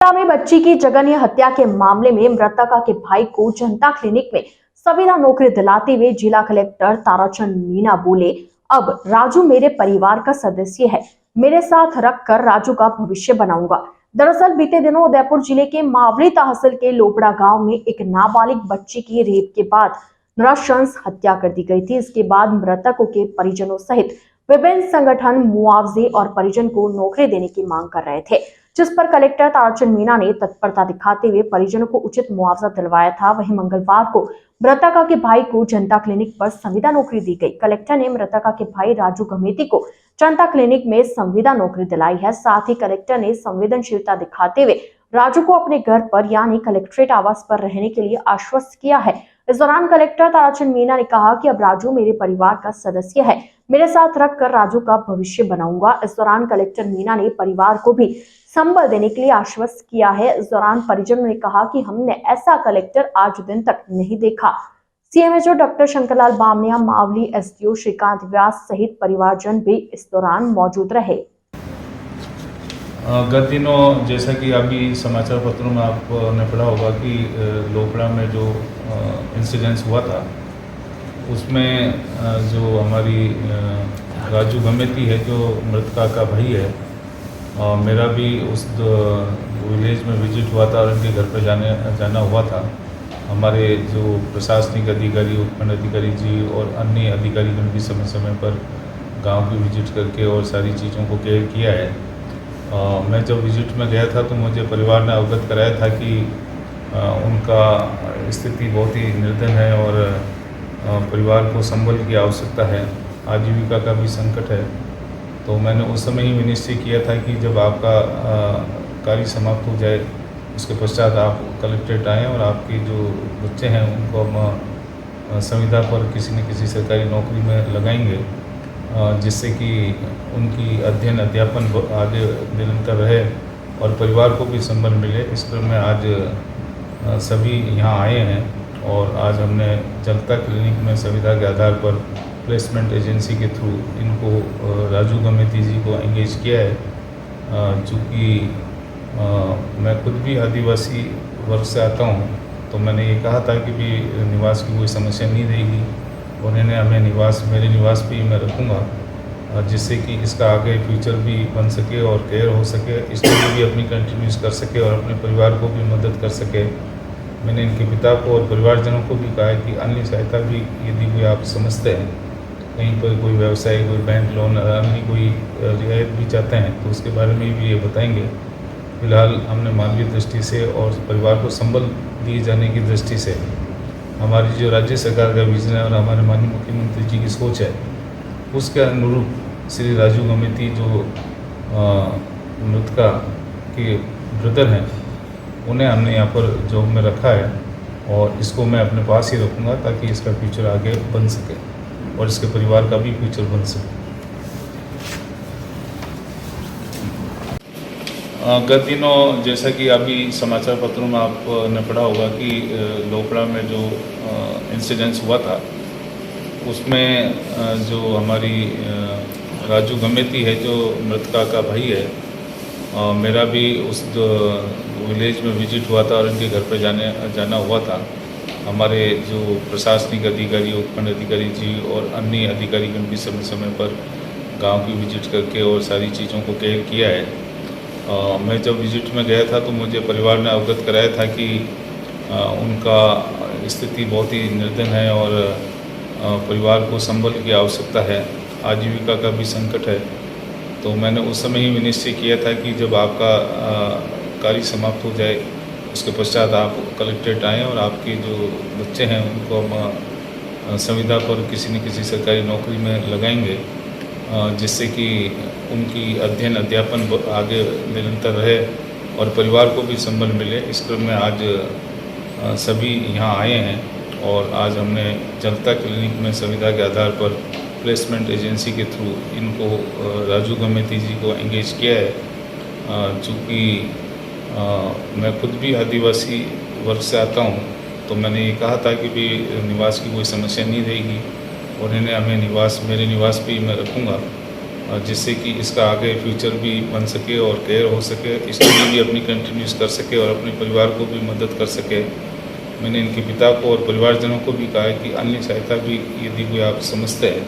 में बच्ची की जघन्य हत्या के मामले में मृतका के भाई को जनता क्लिनिक में संविदा नौकरी दिलाते हुए जिला कलेक्टर ताराचंद मीणा बोले, अब राजू मेरे परिवार का सदस्य है, मेरे साथ रखकर राजू का भविष्य बनाऊंगा। दरअसल बीते दिनों उदयपुर जिले के मावली तहसील के लोपड़ा गांव में एक नाबालिग बच्ची की रेप के बाद नृशंस हत्या कर दी गई थी। इसके बाद मृतकों के परिजनों सहित विभिन्न संगठन मुआवजे और परिजन को नौकरी देने की मांग कर रहे थे, जिस पर कलेक्टर ताराचंद मीणा ने तत्परता दिखाते हुए परिजनों को उचित मुआवजा दिलवाया था। वहीं मंगलवार को मृतका के भाई को जनता क्लिनिक पर संविदा नौकरी दी गई। कलेक्टर ने मृतका के भाई राजू गमेती को जनता क्लिनिक में संविदा नौकरी दिलाई है। साथ ही कलेक्टर ने संवेदनशीलता दिखाते हुए राजू को अपने घर पर यानी कलेक्ट्रेट आवास पर रहने के लिए आश्वस्त किया है। इस दौरान कलेक्टर ताराचंद मीणा ने कहा कि अब राजू मेरे परिवार का सदस्य है, मेरे साथ रखकर राजू का भविष्य बनाऊंगा। इस दौरान कलेक्टर मीणा ने परिवार को भी संबल देने के लिए आश्वस्त किया है। इस दौरान परिजनों ने कहा कि हमने ऐसा कलेक्टर आज दिन तक नहीं देखा। CMHO doctor Shankarlal Bamania, Mavli SDO Shrikant Vyas सहित परिवारजन भी इस दौरान मौजूद रहे। गत दिनों जैसा कि अभी समाचार पत्रों में आपने पढ़ा होगा कि लोपड़ा में जो इंसिडेंस हुआ था उसमें जो हमारी राजू गमेती है जो मृतका का भाई है, मेरा भी उस विलेज में विजिट हुआ था और उनके घर पर जाना हुआ था। हमारे जो प्रशासनिक अधिकारी, उत्पन्न अधिकारी जी और अन्य अधिकारीगण भी समय समय पर गांव की विजिट करके और सारी चीज़ों को केयर किया है। मैं जब विजिट में गया था तो मुझे परिवार ने अवगत कराया था कि उनका स्थिति बहुत ही निर्धन है और परिवार को संबल की आवश्यकता है, आजीविका का भी संकट है। तो मैंने उस समय ही निश्चय किया था कि जब आपका कार्य समाप्त हो जाए उसके पश्चात आप कलेक्ट्रेट आएँ और आपके जो बच्चे हैं उनको हम संविदा पर किसी न किसी सरकारी नौकरी में लगाएंगे, जिससे कि उनकी अध्ययन अध्यापन आगे निरंतर रहे और परिवार को भी संबल मिले। इस पर मैं आज सभी यहाँ आए हैं और आज हमने जनता क्लिनिक में संविदा के आधार पर प्लेसमेंट एजेंसी के थ्रू इनको राजू गमेती जी को एंगेज किया है। चूँकि मैं खुद भी आदिवासी वर्ग से आता हूँ तो मैंने ये कहा था कि भी निवास की कोई समस्या नहीं रहेगी और इन्हें हमें मेरे निवास पे ही मैं रखूँगा, जिससे कि इसका आगे फ्यूचर भी बन सके और केयर हो सके, स्टडी भी अपनी कंटिन्यूस कर सके और अपने परिवार को भी मदद कर सके। मैंने इनके पिता को और परिवारजनों को भी कहा है कि अन्य सहायता भी यदि कोई आप समझते हैं, कहीं पर कोई व्यवसाय, कोई बैंक लोन, अन्य कोई रियायत भी चाहते हैं तो उसके बारे में भी ये बताएंगे। फिलहाल हमने मानवीय दृष्टि से और परिवार को संबल दिए जाने की दृष्टि से हमारी जो राज्य सरकार का विजन है और हमारे माननीय मुख्यमंत्री जी की सोच है उसके अनुरूप श्री राजू गमेती जो मृतका के ब्रदर हैं उन्हें हमने यहाँ पर जॉब में रखा है और इसको मैं अपने पास ही रखूँगा ताकि इसका फ्यूचर आगे बन सके और इसके परिवार का भी फ्यूचर बन सके। गत दिनों जैसा कि अभी समाचार पत्रों में आपने पढ़ा होगा कि लोपड़ा में जो इंसिडेंस हुआ था उसमें जो हमारी राजू गमेती है जो मृतका का भाई है, मेरा भी उस विलेज में विजिट हुआ था और उनके घर पर जाना हुआ था। हमारे जो प्रशासनिक अधिकारी, उत्पन्न अधिकारी जी और अन्य अधिकारीगण भी समय समय पर गांव की विजिट करके और सारी चीज़ों को केयर किया है। मैं जब विजिट में गया था तो मुझे परिवार ने अवगत कराया था कि उनका स्थिति बहुत ही निर्धन है और परिवार को संबल की आवश्यकता है, आजीविका का भी संकट है। तो मैंने उस समय ही निश्चय किया था कि जब आपका कार्य समाप्त हो जाए उसके पश्चात आप कलेक्ट्रेट आएँ और आपके जो बच्चे हैं उनको हम संविदा पर किसी न किसी सरकारी नौकरी में लगाएंगे, जिससे कि उनकी अध्ययन अध्यापन आगे निरंतर रहे और परिवार को भी संबल मिले। इस क्रम में आज सभी यहाँ आए हैं और आज हमने जनता क्लिनिक में संविदा के आधार पर प्लेसमेंट एजेंसी के थ्रू इनको राजू गमेती जी को एंगेज किया है। चूँकि मैं खुद भी आदिवासी वर्ग से आता हूँ तो मैंने ये कहा था कि भी निवास की कोई समस्या नहीं रहेगी और इन्हें मेरे निवास पे ही मैं रखूँगा, जिससे कि इसका आगे फ्यूचर भी बन सके और केयर हो सके, स्टडी भी अपनी कंटिन्यूस कर सके और अपने परिवार को भी मदद कर सके। मैंने इनके पिता को और परिवारजनों को भी कहा है कि अन्य सहायता भी यदि कोई आप समझते हैं,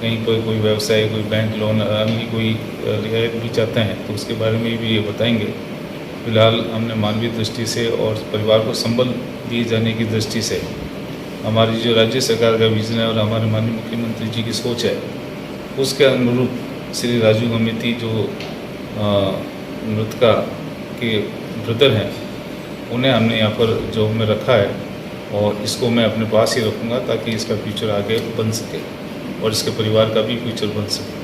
कहीं कोई व्यवसाय, कोई बैंक लोन, अन्य कोई रियायत भी चाहते हैं तो उसके बारे में भी ये बताएंगे। फिलहाल हमने मानवीय दृष्टि से और परिवार को संबल दिए जाने की दृष्टि से हमारी जो राज्य सरकार का विजन है और हमारे माननीय मुख्यमंत्री जी की सोच है, उसके अनुरूप श्री राजू गमेती जो मृतका के ब्रदर हैं, उन्हें हमने यहाँ पर जॉब में रखा है और इसको मैं अपने पास ही रखूँगा ताकि इसका फ्यूचर आगे बन सके और इसके परिवार का भी फ्यूचर बन सके।